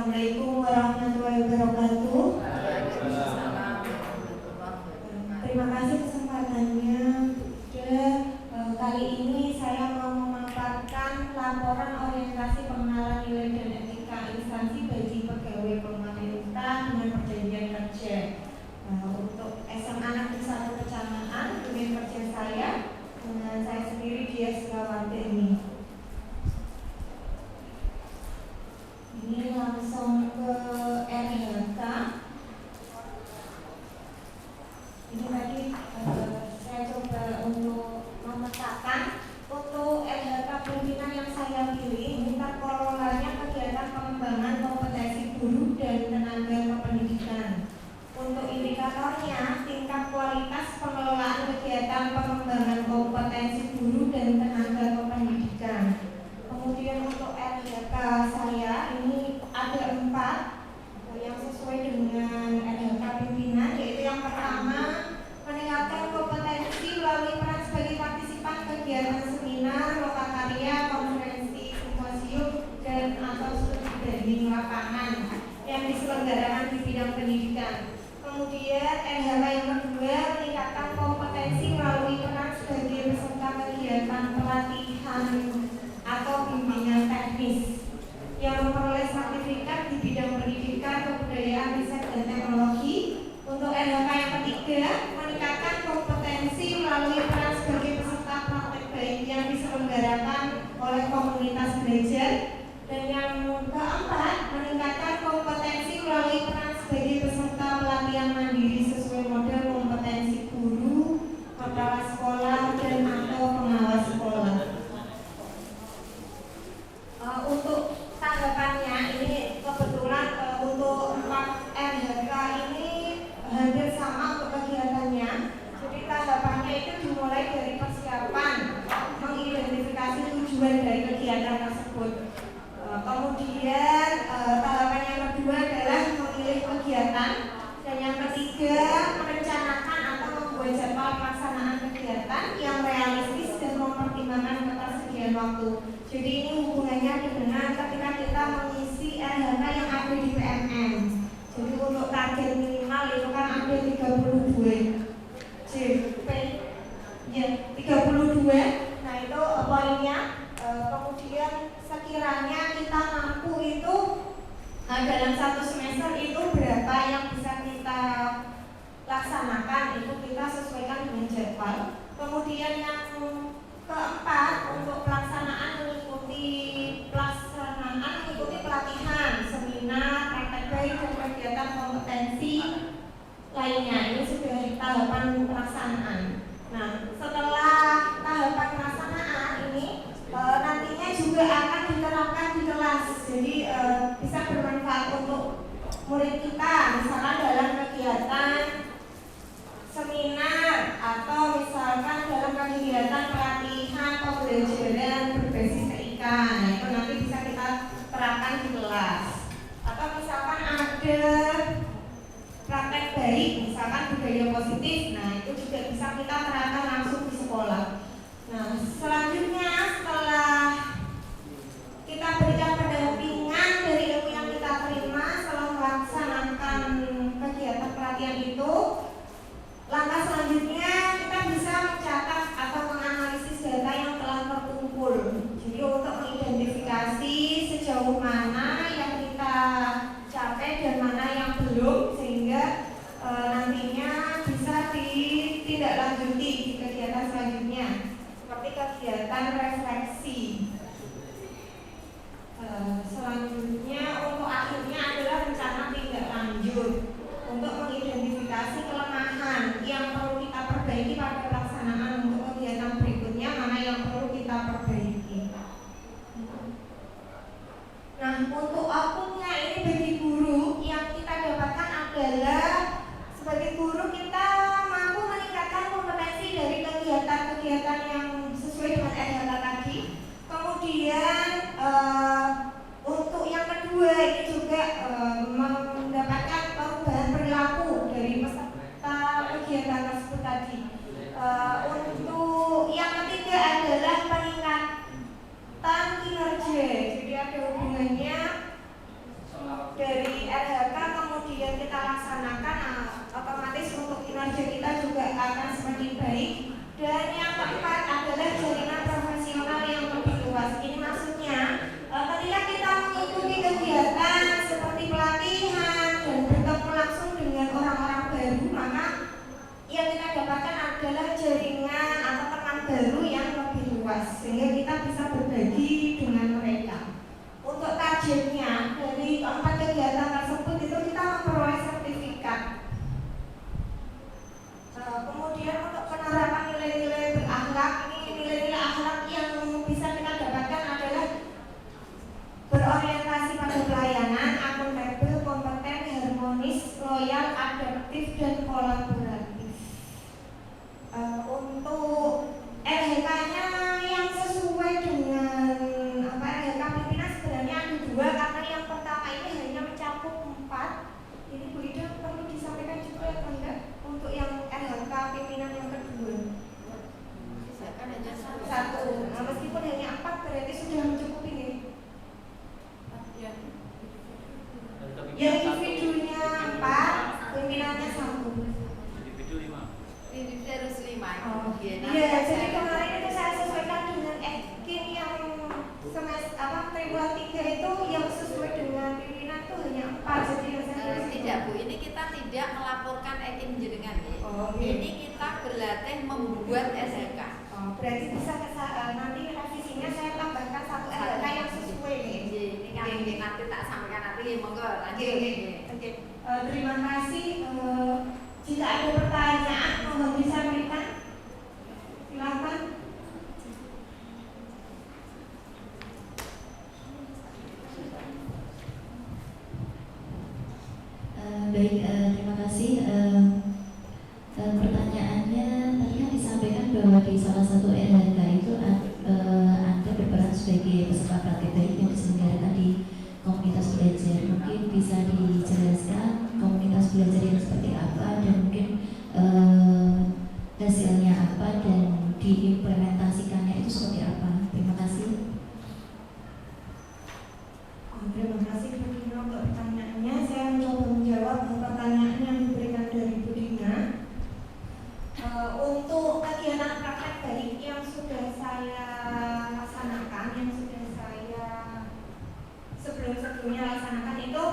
Assalamualaikum warahmatullahi wabarakatuh. Terima kasih kesempatannya. Kali ini saya mau memaparkan laporan orientasi pengenalan nilai dan etika instansi bagi pegawai pemerintah dengan perjanjian kerja. Untuk SMA Negeri 1 Kecamatan, unit kerja saya dengan saya sendiri Dia Sukawati ini. Ini langsung ke RHK. Ini tadi saya coba untuk memetakan untuk RHK pimpinan yang saya pilih. Ini kelolanya kegiatan pengembangan kompetensi guru dan tenaga kependidikan. Untuk indikatornya, tingkat kualitas pengelolaan kegiatan pengembangan kompetensi guru dan tenaga kependidikan. Kemudian untuk RHK saya ini ada 4 yang sesuai dengan RHK pimpinan, yaitu yang pertama meningkatkan kompetensi melalui peran sebagai partisipan kegiatan seminar, lokakarya, konferensi, simposium dan atau studi banding lapangan yang diselenggarakan di bidang pendidikan. Kemudian RHK yang kedua meningkatkan kompetensi melalui peran sebagai peserta kegiatan pelatihan atau bimbingan teknis yang memperoleh sertifikat di bidang pendidikan, kebudayaan, riset, dan teknologi. Untuk RHK yang ketiga meningkatkan kompetensi melalui peran sebagai peserta praktek baik yang diselenggarakan oleh komunitas belajar. Dan yang keempat meningkatkan kompetensi melalui peran sebagai peserta pelatihan mandiri sesuai model kompetensi guru, kepala sekolah, dan atau pengawas sekolah. Untuk tanggapannya ini kebetulan untuk 4 RHK ini hampir sama untuk kegiatannya. Jadi tanggapannya itu dimulai dari persiapan mengidentifikasi tujuan dari kegiatan tersebut. Kemudian tanggapan yang kedua adalah memilih kegiatan, dan yang ketiga merencanakan atau membuat jadwal pelaksanaan kegiatan yang realistis dan mempertimbangkan ketersediaan waktu. Jadi ini hubungannya dengan ketika kita mengisi RHK yang ada di PMN. Jadi untuk target minimal itu kan ada 32 JP, ya 32. Nah itu poinnya. Kemudian sekiranya kita mampu itu dalam 1 semester itu berapa yang bisa kita laksanakan, itu kita sesuaikan dengan jadwal. Kemudian yang keempat untuk pelaksanaan mengikuti pelatihan, seminar, praktek baik dan kegiatan kompetensi lainnya. Ini sudah tahapan pelaksanaan. Nah, setelah tahapan pelaksanaan ini nantinya juga akan diterapkan di kelas. Jadi bisa bermanfaat untuk murid kita, misalkan dalam kegiatan seminar atau misalkan dalam kegiatan pelatihan pembelajaran berbasis TIK. Nah, itu nanti bisa kita terapkan di kelas. Atau misalkan ada praktek baik, misalkan budaya positif, nah itu juga bisa kita terapkan langsung di sekolah. Nah, selanjutnya setelah kita berikan pendampingan dari ilmu yang kita terima setelah melaksanakan kegiatan pelatihan itu, langkah selanjutnya kita bisa mencatat atau menganalisis data yang telah terkumpul. Jadi untuk mengidentifikasi sejauh mana yang kita capai dan mana yang belum, sehingga nantinya bisa ditindaklanjuti di kegiatan selanjutnya seperti kegiatan refleksi. Selanjutnya untuk akhirnya adalah rencana tindak lanjut untuk mengidentifikasi kelemahan yang perlu kita perbaiki pada pelaksanaan untuk kegiatan berikutnya, mana yang perlu kita perbaiki. Nah, untuk outputnya ini bagi guru yang kita dapatkan adalah sebagai guru kita mampu meningkatkan kompetensi dari kegiatan-kegiatan yang sesuai dengan RHK tadi. Kemudian untuk yang kedua Dan yang keempat adalah jaringan profesional yang lebih luas. Ini maksudnya ketika kita mengikuti kegiatan seperti pelatihan dan bertemu langsung dengan orang-orang baru, maka yang kita dapatkan adalah jaringan atau teman baru yang lebih luas, sehingga kita bisa berbagi dengan mereka. Untuk targetnya dari keempat kegiatan tersebut itu kita memperoleh sertifikat. Kemudian untuk penerapan nilai-nilai berakhlak, ini nilai-nilai akhlak yang bisa kita dapatkan adalah berorientasi pada pelayanan, akuntabel, kompeten, harmonis, loyal, adaptif, dan kolaboratif. Untuk RHK-nya yang sesuai dengan RHK pimpinan sebenarnya ada dua, karena yang pertama ini hanya mencakup 4. Ini Bu Ida perlu disampaikan juga atau enggak untuk yang RHK pimpinan yang kedua? Kan hanya satu. Nah, meskipun hanya 4 berarti sudah mencukupi nih. Yang individunya 4, pimpinannya 1. Individu 5. Individu harus 5. Oh, iya. Jadi kemarin itu saya sesuaikan dengan Ekin yang triwulan 3 itu yang sesuai dengan pimpinan itu hanya 4. Jadi tidak Bu, ini kita tidak melaporkan Ekin jenengan ya. Okay. Ini kita berlatih membuat SHK. Berarti bisa nanti revisinya saya tambahkan 1 SHK yang sesuai nih. Ini kan nanti tak sampaikan nanti, monggo lanjut. Oke. Terima kasih. Jika ada pertanyaan mohon disampaikan. Silakan. Baik, terima kasih. Pertanyaannya tadi kan disampaikan bahwa di salah satu RHK itu Anda berperan sebagai peserta praktik baik yang diselenggarakan di komunitas belajar. Mungkin bisa dijelaskan komunitas belajar yang seperti apa dan mungkin hasilnya apa dan diimplementasikannya itu seperti apa. Terima kasih. Terima kasih Bu Dina untuk pertanyaannya. Saya mencoba menjawab pertanyaan yang diberikan dari Bu Dina. Untuk kegiatan praktek baik yang sudah saya laksanakan, yang sudah saya sebelum-sebelumnya laksanakan itu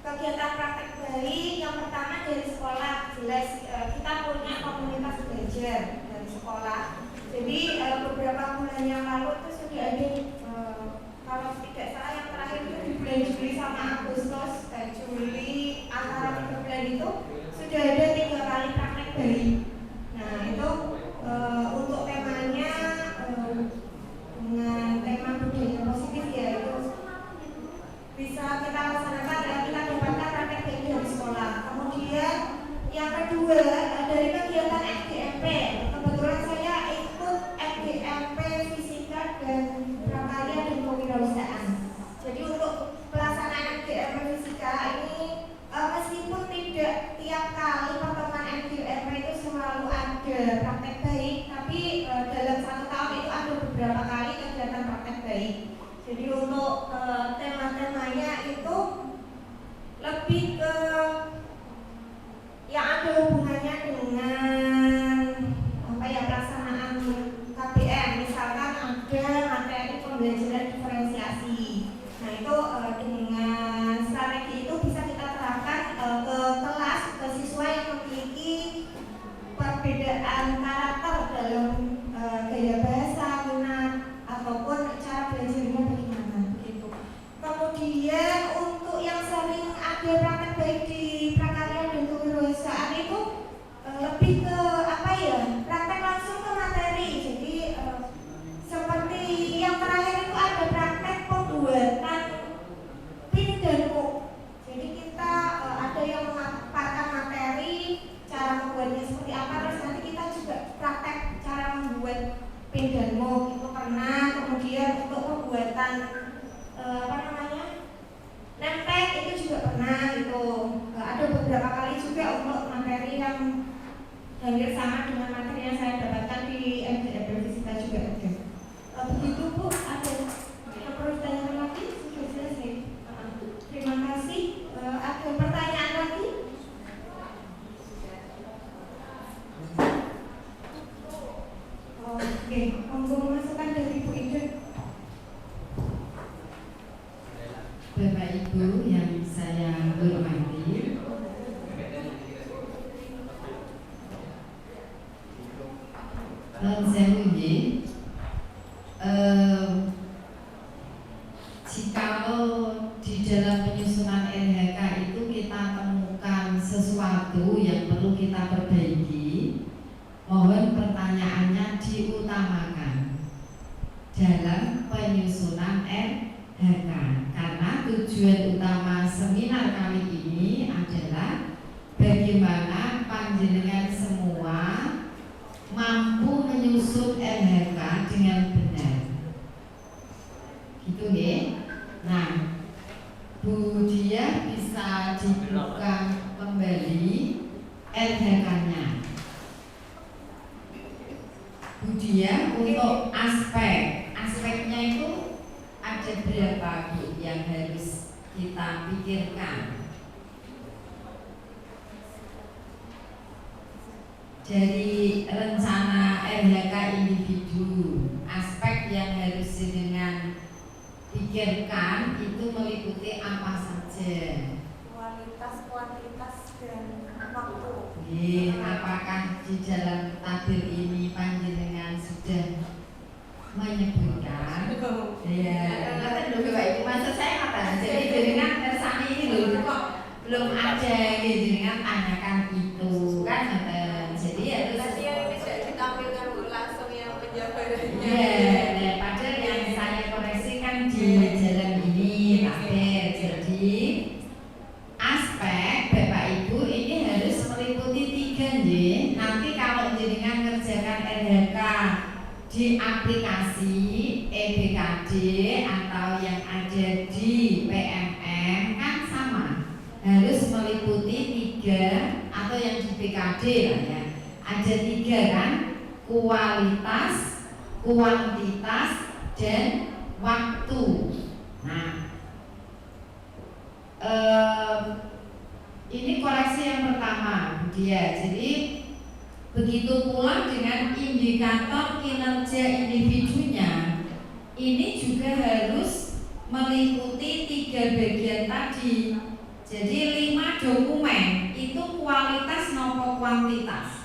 kegiatan praktek baik yang pertama dari sekolah. Jelas kita punya komunitas belajar dari sekolah. Jadi beberapa bulan yang lalu itu sudah ada kalau tidak salah yang terakhir itu di bulan Juli sama Agustus, Juli antara 3 bulan itu sudah ada 3 kali praktek baik. Nah itu untuk temanya dengan tema budaya positif ya, itu bisa kita laksanakan dan kita dapatkan praktek baik dari sekolah. Kemudian yang kedua dari kegiatan FGMP, kebetulan saya ikut FGMP fisika dan prakarya dan kewirausahaan. Jadi untuk pelaksanaan FGMP fisika ini meskipun tidak tiap kali pertemuan FGMP itu selalu ada praktek baik, tapi dalam 1 tahun itu ada beberapa kali kegiatan praktek baik. Jadi untuk tema-temanya itu lebih ke yang ada hubungannya dengan pelaksanaan KBM. Misalkan ada materi pembelajaran diferensiasi. Nah itu dengan strategi itu bisa kita terapkan ke kelas, ke siswa yang memiliki perbedaan karakter dalam gaya bahasa, minat ataupun cara belajarnya bagaimana begitu. Kemudian untuk yang sering ada praktek baik di prakarya dan kewirausahaan itu lebih ke praktek langsung ke materi. Jadi seperti yang terakhir itu ada praktek pembuatan pin dan muk. Jadi kita ada yang memaparkan materi, cara membuatnya seperti apa, terus nanti kita juga praktek cara membuat pin dan muk itu pernah. Kemudian untuk pembuatan nempel itu juga pernah gitu. Ada beberapa kali juga untuk materi yang hampir sama dengan materi yang saya dapatkan di FGMP Fisika juga ada. Begitu Bu, ada yang perlu ditanyakan lagi? Sudah selesai. Terima kasih. Ada pertanyaan lagi? Oke, monggo masukan dari Bu Idun. Bapak Ibu yang saya hormati, jikalau di dalam penyusunan LHK itu kita temukan sesuatu yang perlu kita perbaiki, mohon pertanyaannya diutamakan dalam penyusunan LHK, karena tujuan utama seminar kali ini adalah bagaimana panjenengan semua mampu menyusun LHK dengan benar. Gitu ya. Nah, Bu Dia bisa dibuka kembali LHK-nya. Bu Dia untuk aspeknya itu ada berapa Bu yang harus kita pikirkan? Dari rencana LHK individu, aspek yang harus dengan pikirkan itu meliputi apa saja? Kualitas, kuantitas, dan waktu. Apakah di dalam tabel ini panjenengan sudah menyebutkan? Ya, nanti dulu Bapak Ibu, maksud saya apa? Jadi jenengan kersane ini dulu kok belum ada, jenengan tanyakan itu kan? Jadi harus. Tadi yang ini sudah ditampilkan langsung yang penjabarannya. Ya, padahal yang saya koreksi kan di jalan ini tabel. Jadi aspek Bapak Ibu ini harus meliputi 3 nih. Nanti kalau jenengan ngerjakan LHK di aplikasi EBKD atau yang ada di PMM kan sama, harus meliputi 3 atau yang di BKD lah ya. Ada 3 kan, kualitas, kuantitas, dan waktu. Nah, ini koreksi yang pertama dia. Jadi begitu pula dengan indikator kinerja individunya, ini juga harus meliputi 3 bagian tadi. Jadi 5 dokumen itu kualitas nopo kuantitas?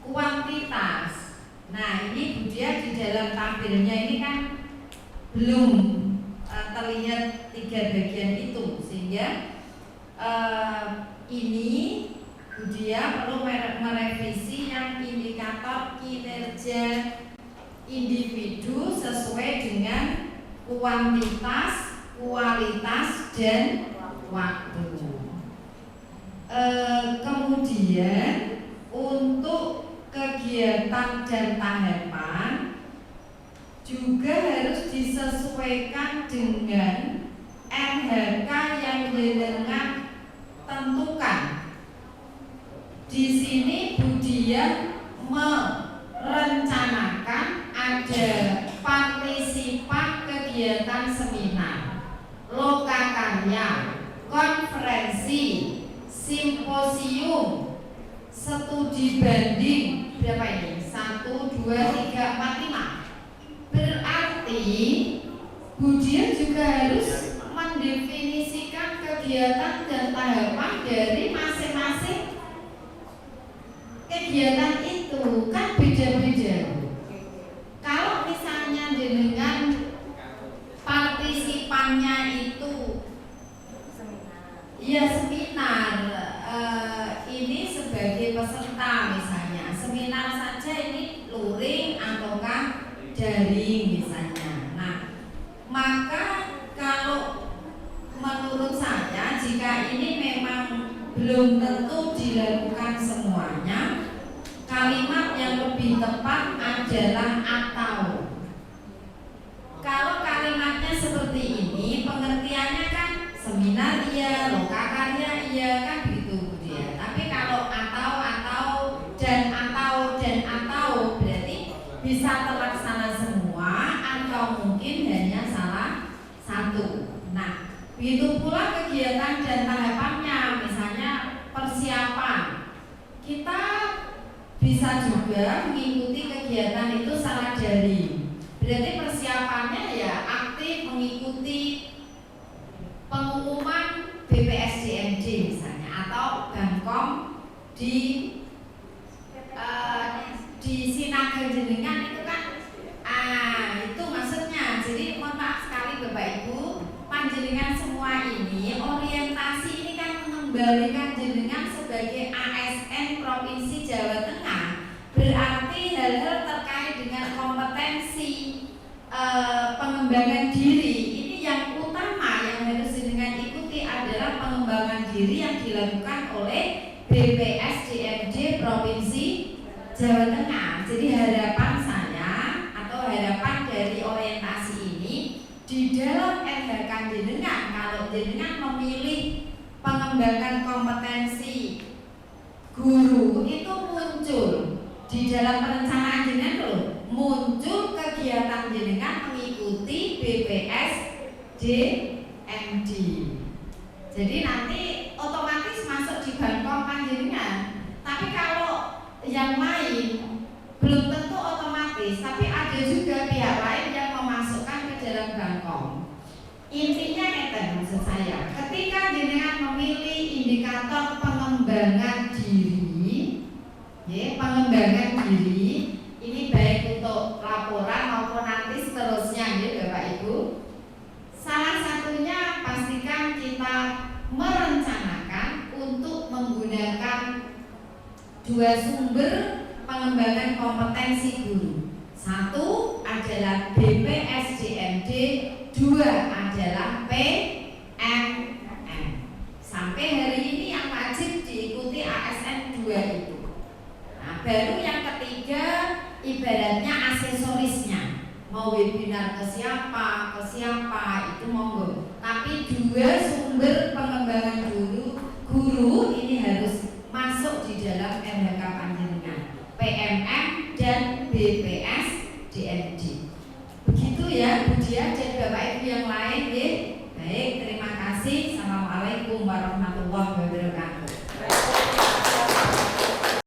Kuantitas. Nah, ini Bu Dia di dalam tabelnya ini kan belum terlihat 3 bagian itu, sehingga ini Bu Dia perlu merevisi yang indikator kinerja individu sesuai dengan kuantitas, kualitas, dan waktu. Kemudian untuk kegiatan dan tahapan juga harus disesuaikan dengan LHK yang jenengan tentukan. Di sini Bu Dia merencanakan ada partisipan kegiatan seminar, lokakarya, konferensi, simposium, studi banding, berapa ini? 1, 2, 3, 4, 5. Berarti Bu Dia juga harus mendefinisikan kegiatan dan tahapan dari masing-masing kegiatan itu, kan beda-beda. Kalau misalnya dengan partisipannya itu seminar, ini sebagai peserta misalnya, seminar saja ini luring ataukah daring misalnya. Nah, maka kalau menurut saya jika ini memang belum tentu dilakukan semuanya, kalimat yang lebih tepat adalah atau. Kalau kalimatnya seperti ini, pengertiannya kan seminar iya, lokakarya iya, kan begitu Bu Dia. Tapi kalau atau dan atau berarti bisa terlaksana semua atau mungkin hanya salah satu. Nah, begitu pula kegiatan dan tahapannya, misalnya persiapan. Kita bisa bisa juga mengikuti kegiatan itu secara daring. Berarti persiapannya ya aktif mengikuti pengumuman BPSDMD misalnya atau Bankom di Sinaga jenengan itu kan itu maksudnya. Jadi mohon maaf sekali Bapak Ibu, panjenengan semua ini orientasi ini kan mengembalikan jenengan sebagai ASN Provinsi Jawa Tengah. Berarti hal-hal terkait dengan kompetensi pengembangan diri ini yang utama yang harus jenengan ikuti adalah pengembangan diri yang dilakukan oleh BPSDMD Provinsi Jawa Tengah. Jadi harapan saya atau harapan dari orientasi ini di dalam RHK jenengan, kalau jenengan memilih pengembangan kompetensi guru itu muncul di dalam perencanaan jenengan loh, muncul kegiatan jenengan mengikuti BPSDMD. Jadi nanti otomatis masuk di Bankom panjenengan. Tapi kalau yang lain belum tentu otomatis, tapi ada juga pihak lain yang memasukkan ke dalam Bankom. Intinya maksud saya, ketika jenengan memilih indikator pengembangan diri, ya, pengembangan diri ini baik untuk laporan maupun nanti seterusnya, ya Bapak Ibu. Salah satunya pastikan kita merencanakan untuk menggunakan dua sumber pengembangan kompetensi guru. Satu adalah BPSDMD, dua adalah PMM. Sampai hari ini yang wajib diikuti ASN 2 itu. Nah, baru yang ketiga ibaratnya aksesorisnya. Mau webinar ke siapa itu monggo. Tapi dua sumber pengembangan guru ini harus masuk di dalam RHK panjenengan, PMM dan BPSDMD. Begitu ya Bu Diah.